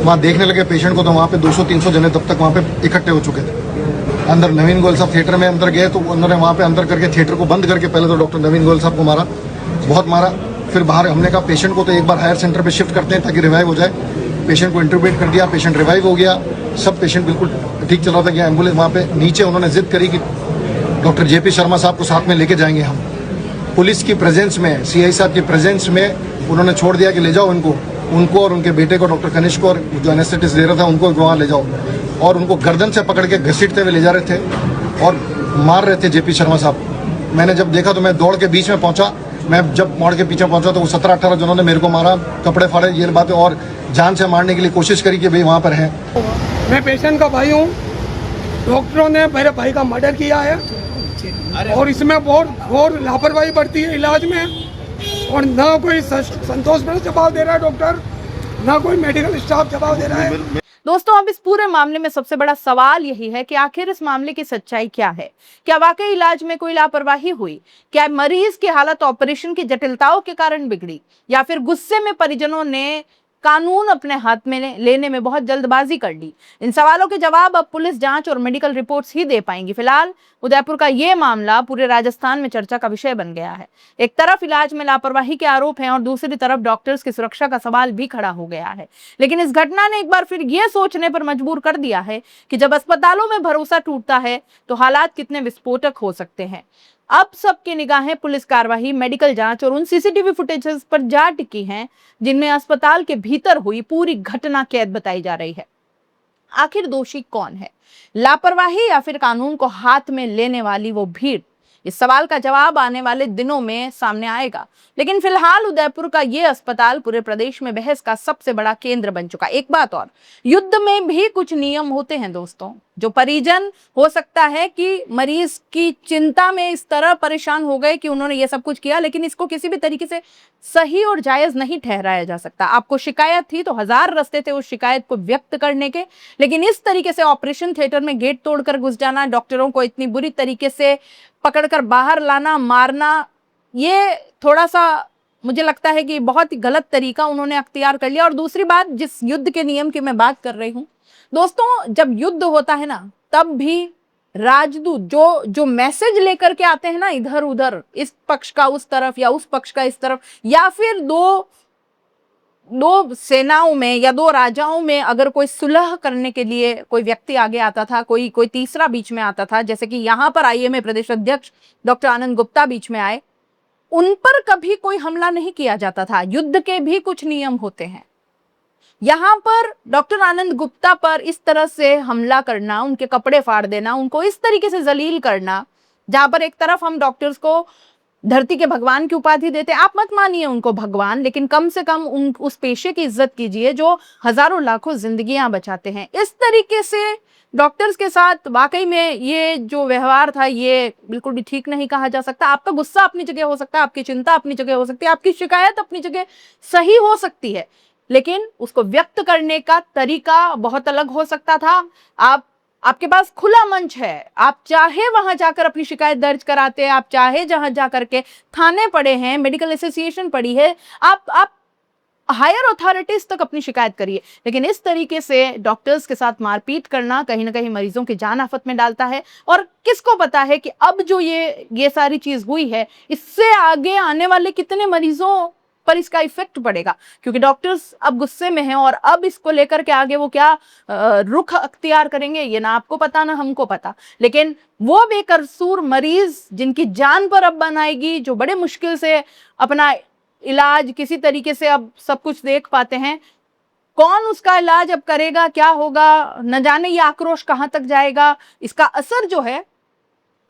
वहाँ देखने लगे पेशेंट को, तो वहाँ पे 200-300 जने तब तक वहाँ पे इकट्ठे हो चुके थे। अंदर नवीन गोयल साहब थिएटर में अंदर गए तो उन्होंने वहाँ पे अंदर करके थिएटर को बंद करके पहले तो डॉक्टर नवीन गोयल साहब को मारा, बहुत मारा। फिर बाहर हमने कहा पेशेंट को तो एक बार हायर सेंटर पे शिफ्ट करते हैं ताकि रिवाइव हो जाए। पेशेंट को इंटरवेट कर दिया, पेशेंट रिवाइव हो गया, सब पेशेंट बिल्कुल ठीक चल रहा था। गया एम्बुलेंस वहाँ पे नीचे, उन्होंने जिद करी कि डॉक्टर जेपी शर्मा साहब को साथ में लेके जाएंगे हम। पुलिस की प्रेजेंस में, सीआई साहब की प्रेजेंस में उन्होंने छोड़ दिया कि ले जाओ उनको और उनके बेटे को, डॉक्टर कनिष्क को, और जो एनेस्थेटिस्ट दे रहा था उनको वहाँ ले जाओ। और उनको गर्दन से पकड़ के घसीटते हुए ले जा रहे थे और मार रहे थे जेपी शर्मा साहब। मैंने जब देखा तो मैं दौड़ के बीच में पहुंचा। मैं जब मोड़ के पीछे पहुंचा तो वो 17-18 जनों ने मेरे को मारा, कपड़े फाड़े, ये बातें, और जान से मारने के लिए कोशिश करी कि भाई वहाँ पर हैं। मैं पेशेंट का भाई हूँ। डॉक्टरों ने मेरे भाई का मर्डर किया है और इसमें बहुत घोर लापरवाही बढ़ती है इलाज में, और ना कोई संतोषजनक जवाब दे रहा है डॉक्टर, ना कोई मेडिकल स्टाफ जवाब दे रहा है। दोस्तों, अब इस पूरे मामले में सबसे बड़ा सवाल यही है कि आखिर इस मामले की सच्चाई क्या है। क्या वाकई इलाज में कोई लापरवाही हुई? क्या मरीज की हालत ऑपरेशन की जटिलताओं के कारण बिगड़ी, या फिर गुस्से में परिजनों ने कानून अपने हाथ में लेने में बहुत जल्दबाजी कर ली? इन सवालों के जवाब अब पुलिस जांच और मेडिकल रिपोर्ट्स ही दे पाएंगी। फिलहाल उदयपुर का ये मामला पूरे राजस्थान में चर्चा का विषय बन गया है। एक तरफ इलाज में लापरवाही के आरोप हैं और दूसरी तरफ डॉक्टर्स की सुरक्षा का सवाल भी खड़ा हो गया है। लेकिन इस घटना ने एक बार फिर ये सोचने पर मजबूर कर दिया है कि जब अस्पतालों में भरोसा टूटता है तो हालात कितने विस्फोटक हो सकते हैं। अब सबकी निगाहें पुलिस कार्रवाई, मेडिकल जांच और उन सीसीटीवी फुटेजेस पर जा टिकी हैं जिनमें अस्पताल के भीतर हुई पूरी घटना कैद बताई जा रही है। आखिर दोषी कौन है, लापरवाही या फिर कानून को हाथ में लेने वाली वो भीड़? इस सवाल का जवाब आने वाले दिनों में सामने आएगा। लेकिन फिलहाल उदयपुर का ये अस्पताल पूरे प्रदेश में बहस का सबसे बड़ा केंद्र बन चुका। एक बात और, युद्ध में भी कुछ नियम होते हैं दोस्तों। जो परिजन हो सकता है कि मरीज की चिंता में इस तरह परेशान हो गए कि उन्होंने ये सब कुछ किया, लेकिन इसको किसी भी तरीके से सही और जायज नहीं ठहराया जा सकता। आपको शिकायत थी तो हजार रास्ते थे उस शिकायत को व्यक्त करने के, लेकिन इस तरीके से ऑपरेशन थिएटर में गेट तोड़कर घुस जाना, डॉक्टरों को इतनी बुरी तरीके से पकड़कर बाहर लाना, मारना, ये थोड़ा सा मुझे लगता है कि बहुत ही गलत तरीका उन्होंने अख्तियार कर लिया। और दूसरी बात, जिस युद्ध के नियम की मैं बात कर रही हूँ दोस्तों, जब युद्ध होता है ना, तब भी राजदूत जो मैसेज लेकर के आते हैं ना, इधर उधर, इस पक्ष का उस तरफ या उस पक्ष का इस तरफ, या फिर दो सेनाओं में या दो राजाओं में अगर कोई सुलह करने के लिए कोई व्यक्ति आगे आता था, कोई तीसरा बीच में आता था, जैसे कि यहाँ पर आईएमए प्रदेश अध्यक्ष डॉक्टर आनंद गुप्ता बीच में आए, उन पर कभी कोई हमला नहीं किया जाता था। युद्ध के भी कुछ नियम होते हैं। यहाँ पर डॉक्टर आनंद गुप्ता पर इस तरह से हमला करना, उनके कपड़े फाड़ देना, उनको इस तरीके से जलील करना, जहां पर एक तरफ हम डॉक्टर्स को धरती के भगवान की उपाधि देते, आप मत मानिए उनको भगवान, लेकिन कम से कम उस पेशे की इज्जत कीजिए जो हजारों लाखों जिंदगियां बचाते हैं। इस तरीके से डॉक्टर्स के साथ वाकई में ये जो व्यवहार था, ये बिल्कुल भी ठीक नहीं कहा जा सकता। आपका गुस्सा अपनी जगह हो सकता है, आपकी चिंता अपनी जगह हो सकती है, आपकी शिकायत अपनी जगह सही हो सकती है, लेकिन उसको व्यक्त करने का तरीका बहुत अलग हो सकता था। आपके पास खुला मंच है, आप चाहे वहां जाकर अपनी शिकायत दर्ज कराते, आप चाहे जहां जाकर के थाने पड़े हैं, मेडिकल एसोसिएशन पड़ी है, आप हायर अथॉरिटीज तक अपनी शिकायत करिए। लेकिन इस तरीके से डॉक्टर्स के साथ मारपीट करना कहीं ना कहीं मरीजों की जान आफत में डालता है। और किसको पता है कि अब जो ये सारी चीज हुई है, इससे आगे आने वाले कितने मरीजों पर इसका इफेक्ट पड़ेगा, क्योंकि डॉक्टर्स अब गुस्से में हैं और अब इसको लेकर के आगे वो क्या रुख अख्तियार करेंगे, ये ना आपको पता ना हमको पता। लेकिन वो बेकसूर मरीज जिनकी जान पर अब बन आएगी, जो बड़े मुश्किल से अपना इलाज किसी तरीके से अब सब कुछ देख पाते हैं, कौन उसका इलाज अब करेगा, क्या होगा, न जाने ये आक्रोश कहां तक जाएगा, इसका असर जो है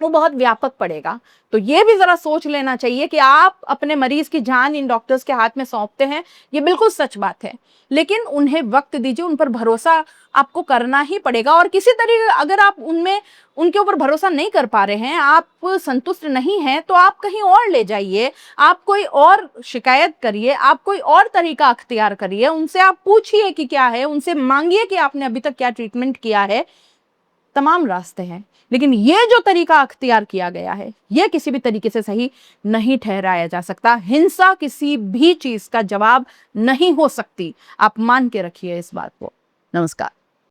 वो बहुत व्यापक पड़ेगा। तो ये भी जरा सोच लेना चाहिए कि आप अपने मरीज की जान इन डॉक्टर्स के हाथ में सौंपते हैं, ये बिल्कुल सच बात है, लेकिन उन्हें वक्त दीजिए, उन पर भरोसा आपको करना ही पड़ेगा। और किसी तरीके अगर आप उनके ऊपर भरोसा नहीं कर पा रहे हैं, आप संतुष्ट नहीं हैं, तो आप कहीं और ले जाइए, आप कोई और शिकायत करिए, आप कोई और तरीका अख्तियार करिए, उनसे आप पूछिए कि क्या है, उनसे मांगिए कि आपने अभी तक क्या ट्रीटमेंट किया है। तमाम रास्ते हैं, लेकिन ये जो तरीका अख्तियार किया गया है, ये किसी भी तरीके से सही नहीं ठहराया जा सकता। हिंसा किसी भी चीज का जवाब नहीं हो सकती, आप मान के रखिए इस बात को। नमस्कार।